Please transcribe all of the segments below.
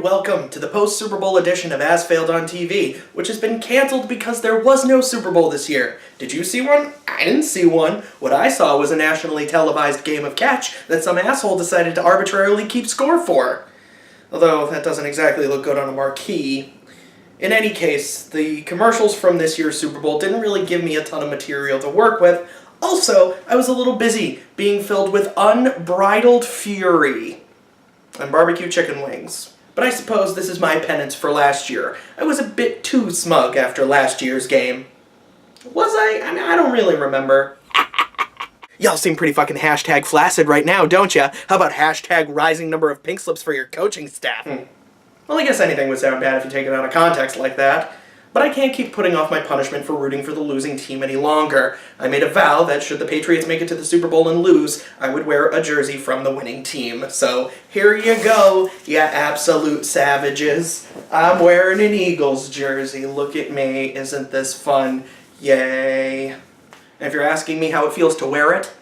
and welcome to the post-Super Bowl edition of As Failed on TV, which has been cancelled because there was no Super Bowl this year. Did you see one? I didn't see one. What I saw was a nationally televised game of catch that some asshole decided to arbitrarily keep score for. Although that doesn't exactly look good on a marquee. In any case, the commercials from this year's Super Bowl didn't really give me a ton of material to work with. Also, I was a little busy being filled with unbridled fury and barbecue chicken wings. But I suppose this is my penance for last year. I was a bit too smug after last year's game. Was I? I mean, I don't really remember. Y'all seem pretty fucking hashtag flaccid right now, don't ya? How about hashtag rising number of pink slips for your coaching staff? Well, I guess anything would sound bad if you take it out of context like that. But I can't keep putting off my punishment for rooting for the losing team any longer. I made a vow that should the Patriots make it to the Super Bowl and lose, I would wear a jersey from the winning team. So here you go, ya absolute savages. I'm wearing an Eagles jersey. Look at me. Isn't this fun? Yay. And if you're asking me how it feels to wear it,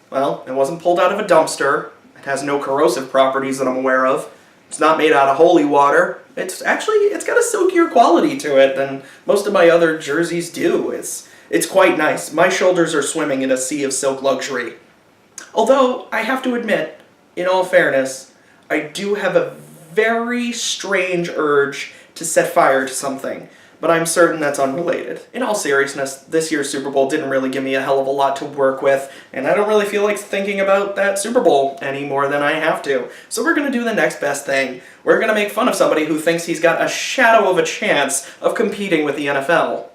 well, it wasn't pulled out of a dumpster. It has no corrosive properties that I'm aware of. It's not made out of holy water. It's got a silkier quality to it than most of my other jerseys do. It's quite nice. My shoulders are swimming in a sea of silk luxury. Although, I have to admit, in all fairness, I do have a very strange urge to set fire to something, but I'm certain that's unrelated. In all seriousness, this year's Super Bowl didn't really give me a hell of a lot to work with, and I don't really feel like thinking about that Super Bowl any more than I have to. So we're gonna do the next best thing. We're gonna make fun of somebody who thinks he's got a shadow of a chance of competing with the NFL.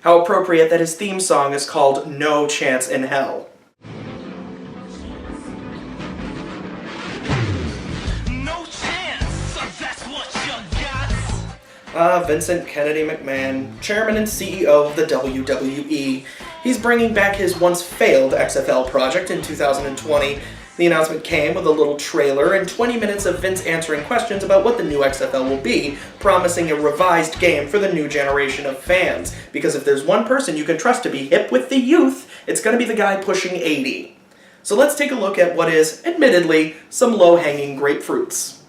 How appropriate that his theme song is called No Chance in Hell. Vincent Kennedy McMahon, chairman and CEO of the WWE. He's bringing back his once failed XFL project in 2020. The announcement came with a little trailer and 20 minutes of Vince answering questions about what the new XFL will be, promising a revised game for the new generation of fans. Because if there's one person you can trust to be hip with the youth, it's going to be the guy pushing 80. So let's take a look at what is, admittedly, some low-hanging grapefruits.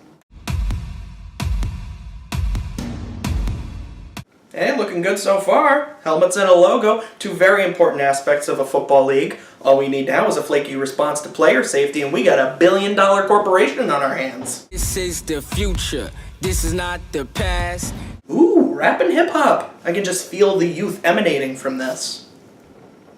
Hey, looking good so far. Helmets and a logo, two very important aspects of a football league. All we need now is a flaky response to player safety, and we got a billion-dollar corporation on our hands. This is the future. This is not the past. Ooh, rap and hip-hop. I can just feel the youth emanating from this.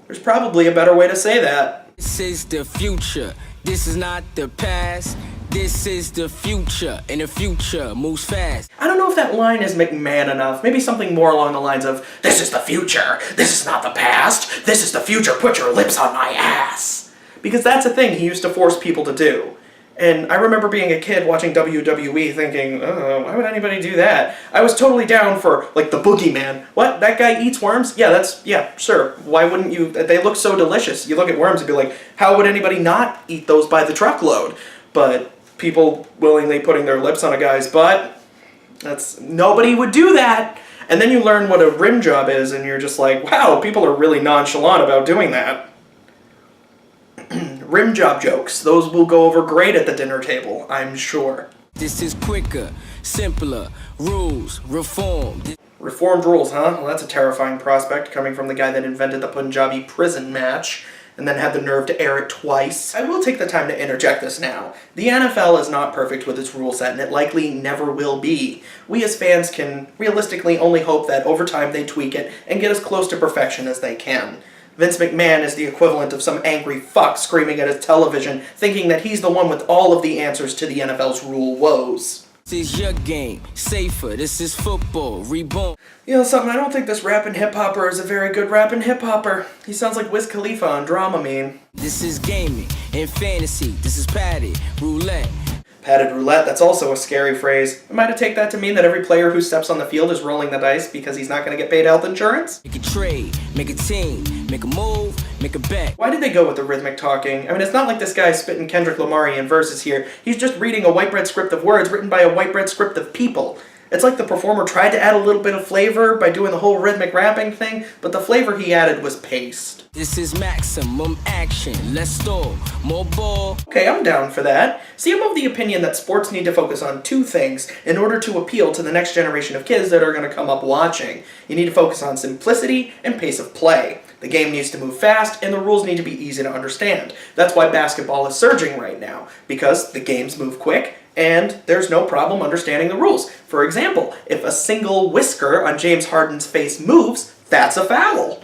There's probably a better way to say that. This is the future. This is not the past. This is the future, and the future moves fast. I don't know if that line is McMahon enough. Maybe something more along the lines of, "This is the future. This is not the past. This is the future. Put your lips on my ass." Because that's a thing he used to force people to do. And I remember being a kid watching WWE thinking, oh, why would anybody do that? I was totally down for, like, the boogeyman. What? That guy eats worms? Yeah, sure. Why wouldn't you? They look so delicious. You look at worms and be like, how would anybody not eat those by the truckload? But people willingly putting their lips on a guy's butt, nobody would do that. And then you learn what a rim job is, and you're just like, wow, people are really nonchalant about doing that. Rim job jokes, those will go over great at the dinner table, I'm sure. This is quicker, simpler, rules, reform. Reformed rules, huh? Well, that's a terrifying prospect, coming from the guy that invented the Punjabi prison match, and then had the nerve to air it twice. I will take the time to interject this now. The NFL is not perfect with its rule set, and it likely never will be. We as fans can realistically only hope that over time they tweak it and get as close to perfection as they can. Vince McMahon is the equivalent of some angry fuck screaming at his television, thinking that he's the one with all of the answers to the NFL's rule woes. This is your game, safer, this is football, reborn. You know something, I don't think this rapping hip-hopper is a very good rapping hip-hopper. He sounds like Wiz Khalifa on Dramamine. This is gaming and fantasy, this is padded roulette. Padded roulette, that's also a scary phrase. Am I to take that to mean that every player who steps on the field is rolling the dice because he's not going to get paid health insurance? Make a trade, make a team, make a move, make a bet. Why did they go with the rhythmic talking? I mean, it's not like this guy's spitting Kendrick Lamarian verses here. He's just reading a white bread script of words written by a white bread script of people. It's like the performer tried to add a little bit of flavor by doing the whole rhythmic rapping thing, but the flavor he added was paste. This is maximum action. Let's stall. More ball. Okay, I'm down for that. See, I'm of the opinion that sports need to focus on two things in order to appeal to the next generation of kids that are going to come up watching. You need to focus on simplicity and pace of play. The game needs to move fast, and the rules need to be easy to understand. That's why basketball is surging right now, because the games move quick, and there's no problem understanding the rules. For example, if a single whisker on James Harden's face moves, that's a foul.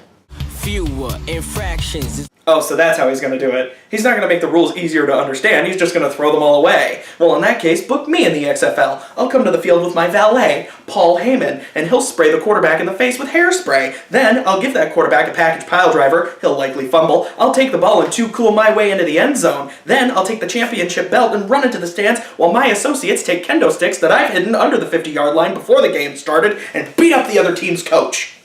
Fewer infractions. Oh, so that's how he's going to do it. He's not going to make the rules easier to understand, he's just going to throw them all away. Well, in that case, book me in the XFL. I'll come to the field with my valet, Paul Heyman, and he'll spray the quarterback in the face with hairspray. Then, I'll give that quarterback a package pile driver, he'll likely fumble, I'll take the ball and two-cool my way into the end zone. Then, I'll take the championship belt and run into the stands while my associates take kendo sticks that I've hidden under the 50-yard line before the game started and beat up the other team's coach.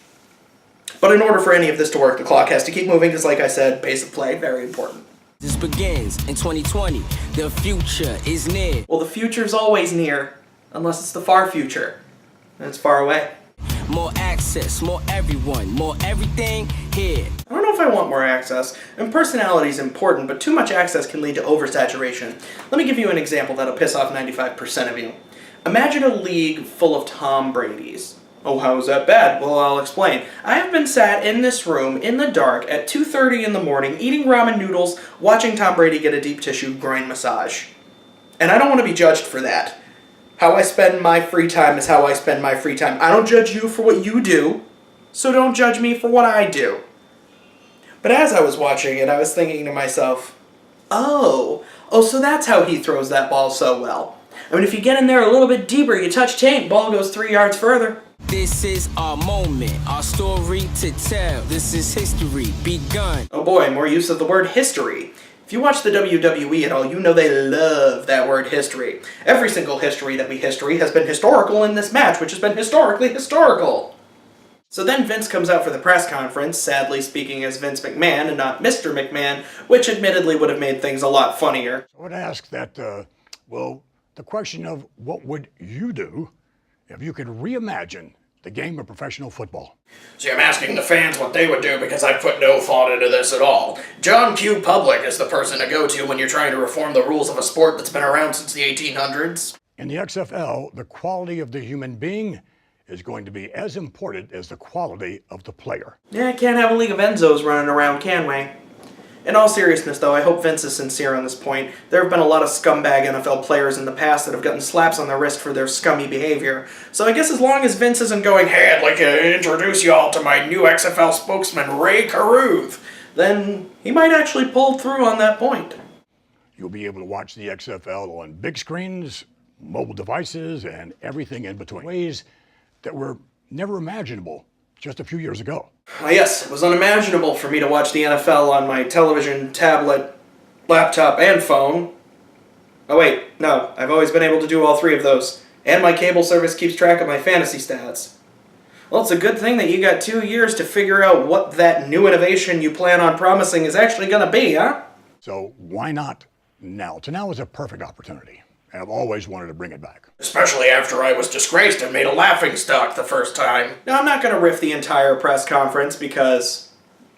But in order for any of this to work, the clock has to keep moving because, like I said, pace of play, very important. This begins in 2020. The future is near. Well, the future's always near, unless it's the far future. And it's far away. More access, more everyone, more everything here. I don't know if I want more access, and personality is important, but too much access can lead to oversaturation. Let me give you an example that'll piss off 95% of you. Imagine a league full of Tom Bradys. Oh, how is that bad? Well, I'll explain. I have been sat in this room in the dark at 2:30 in the morning eating ramen noodles, watching Tom Brady get a deep tissue groin massage. And I don't want to be judged for that. How I spend my free time is how I spend my free time. I don't judge you for what you do, so don't judge me for what I do. But as I was watching it, I was thinking to myself, oh, so that's how he throws that ball so well. I mean, if you get in there a little bit deeper, you touch tank, ball goes 3 yards further. This is our moment, our story to tell. This is history begun. Oh boy, more use of the word history. If you watch the WWE at all, you know they love that word history. Every single history that we history has been historical in this match, which has been historically historical. So then Vince comes out for the press conference, sadly speaking as Vince McMahon and not Mr. McMahon, which admittedly would have made things a lot funnier. I would ask that, the question of what would you do if you could reimagine the game of professional football? See, I'm asking the fans what they would do because I put no thought into this at all. John Q. Public is the person to go to when you're trying to reform the rules of a sport that's been around since the 1800s. In the XFL, the quality of the human being is going to be as important as the quality of the player. Yeah, can't have a league of Enzos running around, can we? In all seriousness, though, I hope Vince is sincere on this point. There have been a lot of scumbag NFL players in the past that have gotten slaps on their wrist for their scummy behavior. So I guess as long as Vince isn't going, hey, I'd like to introduce y'all to my new XFL spokesman, Ray Caruth, then he might actually pull through on that point. You'll be able to watch the XFL on big screens, mobile devices, and everything in between. Ways that were never imaginable just a few years ago. Well, yes, it was unimaginable for me to watch the NFL on my television, tablet, laptop, and phone. Oh wait, no, I've always been able to do all three of those. And my cable service keeps track of my fantasy stats. Well, it's a good thing that you got 2 years to figure out what that new innovation you plan on promising is actually gonna be, huh? So why not now? Now is a perfect opportunity. And I've always wanted to bring it back. Especially after I was disgraced and made a laughingstock the first time. Now, I'm not going to riff the entire press conference because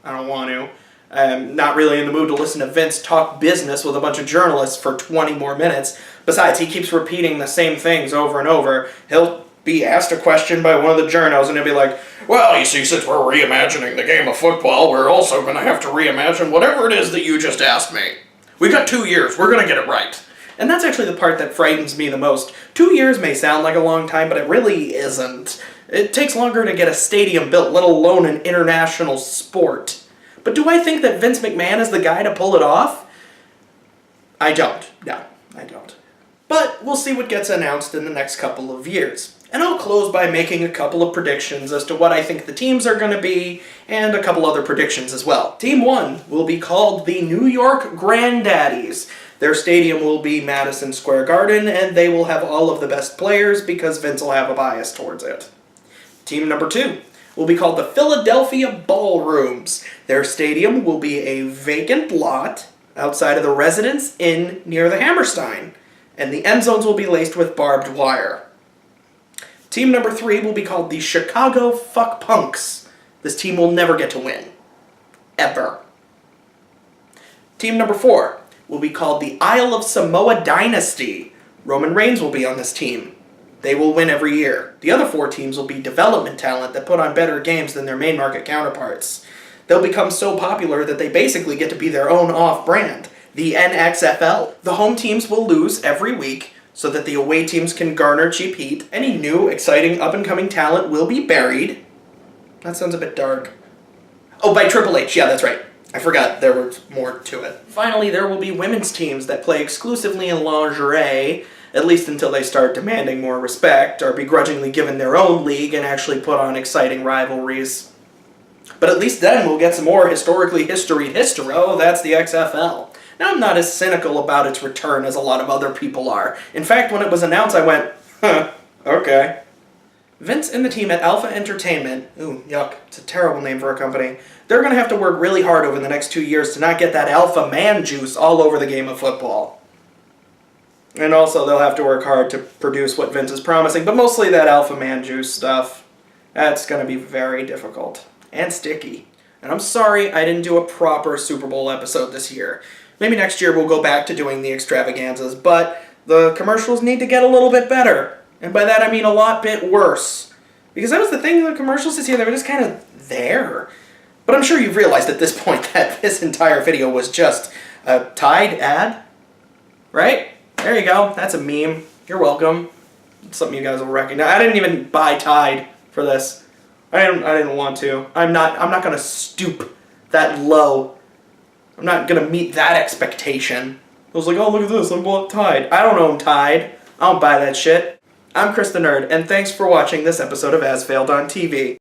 I don't want to. I'm not really in the mood to listen to Vince talk business with a bunch of journalists for 20 more minutes. Besides, he keeps repeating the same things over and over. He'll be asked a question by one of the journos and he'll be like, well, you see, since we're reimagining the game of football, we're also going to have to reimagine whatever it is that you just asked me. We got 2 years. We're going to get it right. And that's actually the part that frightens me the most. 2 years may sound like a long time, but it really isn't. It takes longer to get a stadium built, let alone an international sport. But do I think that Vince McMahon is the guy to pull it off? I don't. No, I don't. But we'll see what gets announced in the next couple of years. And I'll close by making a couple of predictions as to what I think the teams are going to be, and a couple other predictions as well. Team 1 will be called the New York Granddaddies. Their stadium will be Madison Square Garden, and they will have all of the best players because Vince will have a bias towards it. Team number 2 will be called the Philadelphia Ballrooms. Their stadium will be a vacant lot outside of the Residence Inn near the Hammerstein, and the end zones will be laced with barbed wire. Team number 3 will be called the Chicago Fuck Punks. This team will never get to win. Ever. Team number 4 will be called the Isle of Samoa Dynasty. Roman Reigns will be on this team. They will win every year. The other 4 teams will be development talent that put on better games than their main market counterparts. They'll become so popular that they basically get to be their own off-brand, the NXFL. The home teams will lose every week so that the away teams can garner cheap heat. Any new, exciting, up-and-coming talent will be buried. That sounds a bit dark. Oh, by Triple H. Yeah, that's right. I forgot there was more to it. Finally, there will be women's teams that play exclusively in lingerie, at least until they start demanding more respect, are begrudgingly given their own league, and actually put on exciting rivalries. But at least then we'll get some more historically historied historo. That's the XFL. Now, I'm not as cynical about its return as a lot of other people are. In fact, when it was announced, I went, huh, okay. Vince and the team at Alpha Entertainment, ooh, yuck, it's a terrible name for a company, they're going to have to work really hard over the next 2 years to not get that alpha man juice all over the game of football. And also, they'll have to work hard to produce what Vince is promising, but mostly that alpha man juice stuff. That's going to be very difficult. And sticky. And I'm sorry I didn't do a proper Super Bowl episode this year. Maybe next year we'll go back to doing the extravaganzas, but the commercials need to get a little bit better. And by that I mean a lot bit worse. Because that was the thing with the commercials this year, they were just kind of there. But I'm sure you've realized at this point that this entire video was just a Tide ad. Right? There you go. That's a meme. You're welcome. It's something you guys will recognize. I didn't even buy Tide for this. I didn't want to. I'm not gonna stoop that low. I'm not gonna meet that expectation. I was like, oh, look at this, I bought Tide. I don't own Tide. I don't buy that shit. I'm Chris the Nerd, and thanks for watching this episode of As Failed on TV.